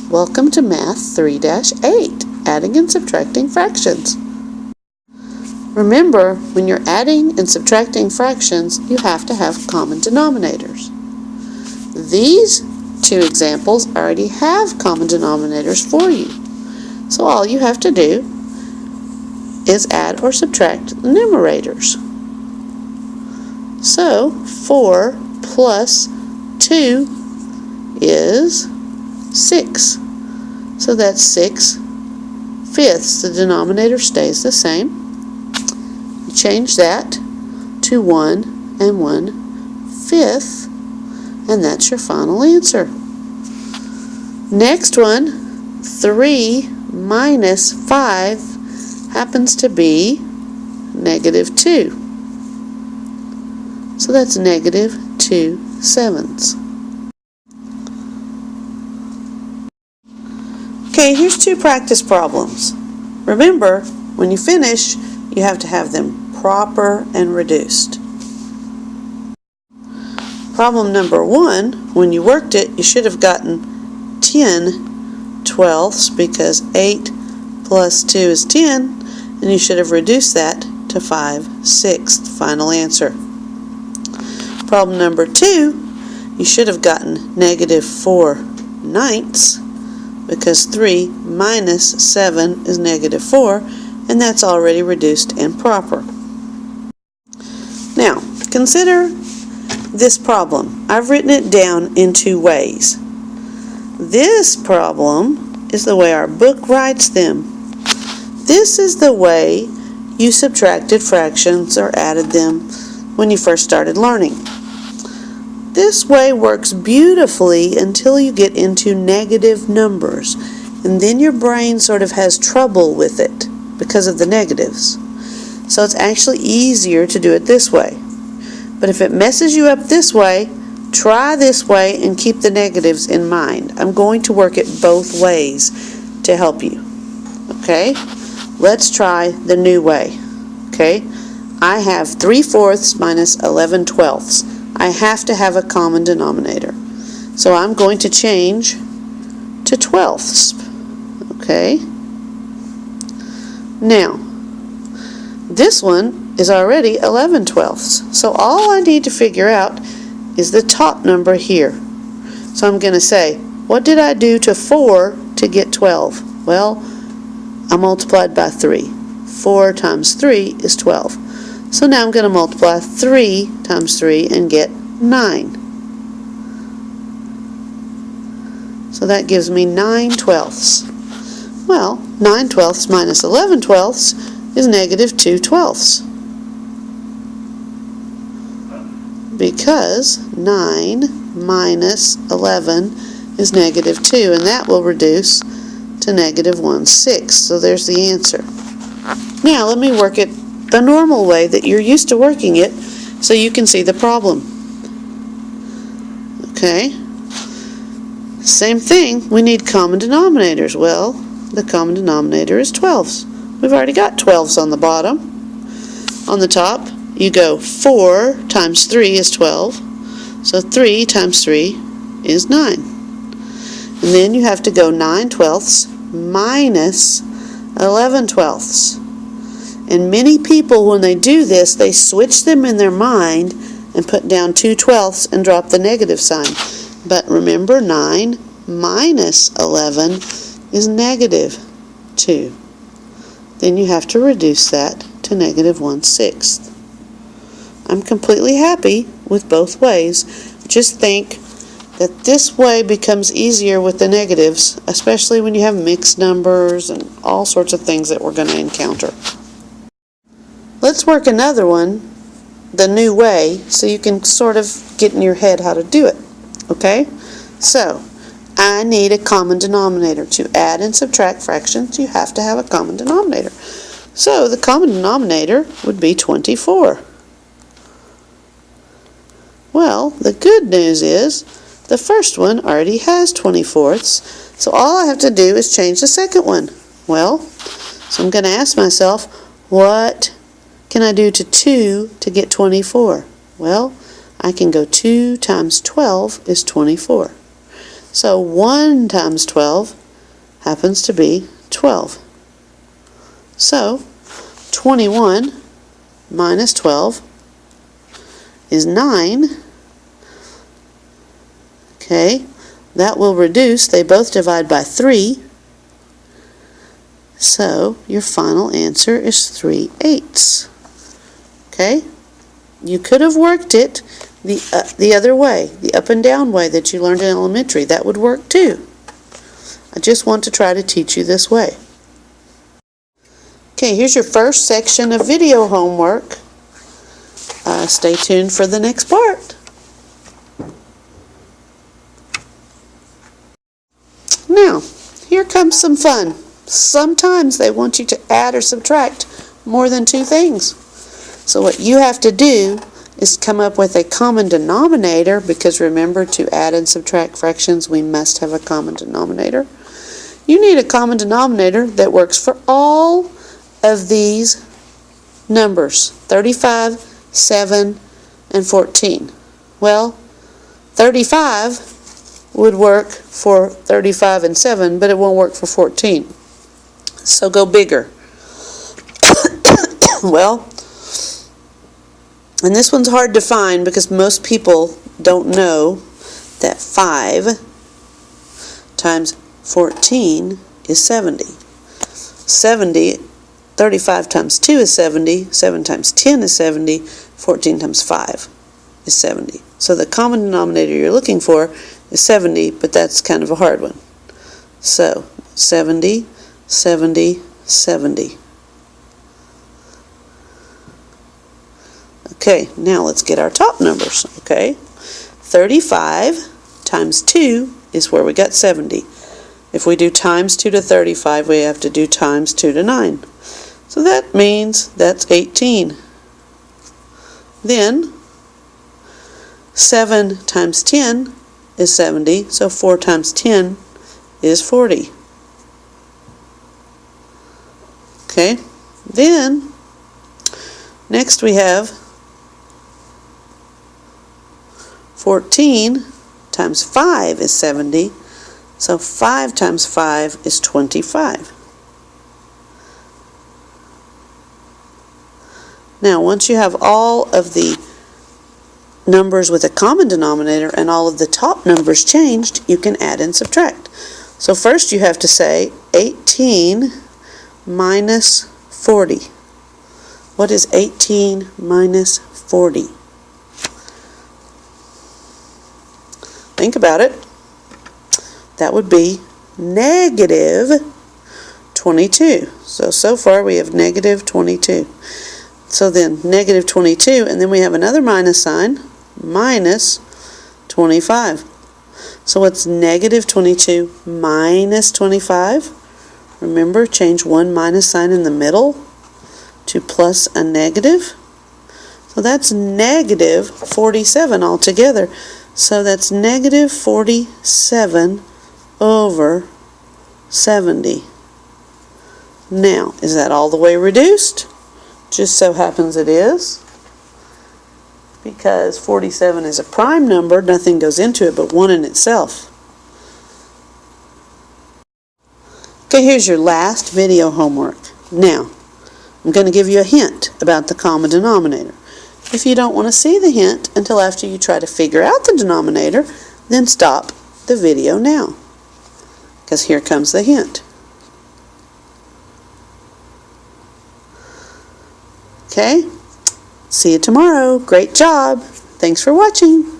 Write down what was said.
Welcome to Math 3-8, Adding and Subtracting Fractions. Remember, when you're adding and subtracting fractions, you have to have common denominators. These two examples already have common denominators for you. So all you have to do is add or subtract the numerators. So 4 plus 2 is 6. So that's 6/5. The denominator stays the same. You change that to 1 and 1/5, and that's your final answer. Next one, 3 minus 5 happens to be -2. So that's -2/7. Okay, here's two practice problems. Remember, when you finish, you have to have them proper and reduced. Problem number 1, when you worked it, you should have gotten 10/12 because 8 plus 2 is 10, and you should have reduced that to 5/6, final answer. Problem number 2, you should have gotten -4/9 because 3 minus 7 is -4, and that's already reduced and proper. Now, consider this problem. I've written it down in two ways. This problem is the way our book writes them. This is the way you subtracted fractions or added them when you first started learning. This way works beautifully until you get into negative numbers, and then your brain sort of has trouble with it because of the negatives. So it's actually easier to do it this way. But if it messes you up this way, try this way and keep the negatives in mind. I'm going to work it both ways to help you. Okay? Let's try the new way. Okay? I have 3/4 minus 11/12. I have to have a common denominator. So I'm going to change to 12ths. Okay? Now, this one is already 11/12. So all I need to figure out is the top number here. So I'm going to say, what did I do to 4 to get 12? Well, I multiplied by 3. 4 times 3 is 12. So now I'm going to multiply 3 times 3 and get 9. So that gives me 9/12. Well, 9/12 minus 11/12 is -2/12. Because 9 minus 11 is -2, and that will reduce to -1/6. So there's the answer. Now let me work it the normal way that you're used to working it so you can see the problem. Okay? Same thing, we need common denominators. Well, the common denominator is 12s. We've already got 12s on the bottom. On the top, you go 4 times 3 is 12. So 3 times 3 is 9. And then you have to go 9/12 minus 11/12. And many people, when they do this, they switch them in their mind and put down 2/12 and drop the negative sign. But remember, 9 minus 11 is -2. Then you have to reduce that to -1/6. I'm completely happy with both ways. Just think that this way becomes easier with the negatives, especially when you have mixed numbers and all sorts of things that we're going to encounter. Let's work another one the new way so you can sort of get in your head how to do it. Okay? So, I need a common denominator. To add and subtract fractions, you have to have a common denominator. So, the common denominator would be 24. Well, the good news is the first one already has 24ths, so all I have to do is change the second one. Well, so I'm going to ask myself, what can I do to 2 to get 24? Well, I can go 2 times 12 is 24. So 1 times 12 happens to be 12. So 21 minus 12 is 9. Okay, that will reduce. They both divide by 3. So your final answer is 3/8. Okay, you could have worked it the other way, the up and down way that you learned in elementary. That would work too. I just want to try to teach you this way. Okay, here's your first section of video homework. Stay tuned for the next part. Now, here comes some fun. Sometimes they want you to add or subtract more than 2 things. So what you have to do is come up with a common denominator, because remember, to add and subtract fractions, we must have a common denominator. You need a common denominator that works for all of these numbers, 35, 7, and 14. Well, 35 would work for 35 and 7, but it won't work for 14. So go bigger. Well, and this one's hard to find because most people don't know that 5 times 14 is 70. 35 times 2 is 70, 7 times 10 is 70, 14 times 5 is 70. So the common denominator you're looking for is 70, but that's kind of a hard one. So 70, 70, 70. Okay, now let's get our top numbers. Okay, 35 times 2 is where we got 70. If we do times 2 to 35, we have to do times 2 to 9. So that means that's 18. Then 7 times 10 is 70, so 4 times 10 is 40. Okay, then next we have 14 times 5 is 70, so 5 times 5 is 25. Now, once you have all of the numbers with a common denominator and all of the top numbers changed, you can add and subtract. So first you have to say 18 minus 40. What is 18 minus 40? Think about it. That would be negative 22. So far we have negative 22. So then negative 22, and then we have another minus sign, minus 25. So what's negative 22 minus 25? Remember, change one minus sign in the middle to plus a negative. So that's negative 47 altogether. So that's negative 47 over 70. Now, is that all the way reduced? Just so happens it is. Because 47 is a prime number, nothing goes into it but 1 in itself. Okay, here's your last video homework. Now, I'm going to give you a hint about the common denominator. If you don't want to see the hint until after you try to figure out the denominator, then stop the video now. Because here comes the hint. Okay, see you tomorrow. Great job. Thanks for watching.